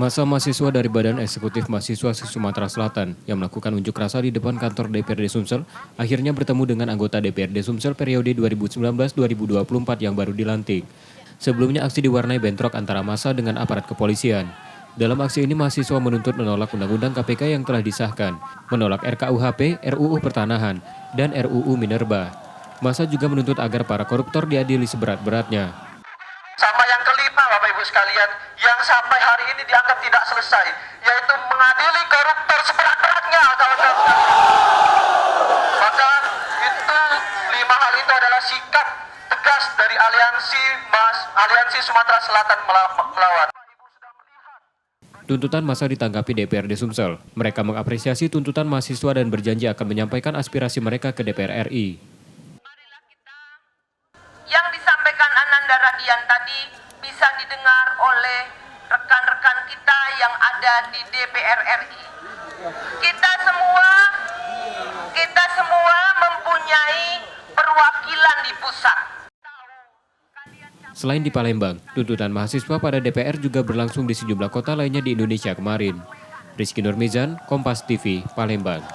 Massa mahasiswa dari Badan Eksekutif Mahasiswa Sumatera Selatan yang melakukan unjuk rasa di depan kantor DPRD Sumsel akhirnya bertemu dengan anggota DPRD Sumsel periode 2019-2024 yang baru dilantik. Sebelumnya aksi diwarnai bentrok antara massa dengan aparat kepolisian. Dalam aksi ini mahasiswa menuntut menolak Undang-Undang KPK yang telah disahkan, menolak RKUHP, RUU Pertanahan, dan RUU Minerba. Massa juga menuntut agar para koruptor diadili seberat-beratnya. Sama yang kelima, Bapak Ibu sekalian, yang sampai hari ini dianggap tidak selesai, yaitu mengadili koruptor seberat-beratnya, kawan-kawan. Maka itu 5 hal itu adalah sikap tegas dari Aliansi Sumatera Selatan melawan. Tuntutan massa ditanggapi DPRD Sumsel. Mereka mengapresiasi tuntutan mahasiswa dan berjanji akan menyampaikan aspirasi mereka ke DPR RI. Yang disampaikan Ananda Radian tadi bisa didengar oleh rekan-rekan kita yang ada di DPR RI. Kita semua mempunyai perwakilan di pusat. Selain di Palembang, tuntutan mahasiswa pada DPR juga berlangsung di sejumlah kota lainnya di Indonesia kemarin. Rizky Nurmizan, Kompas TV, Palembang.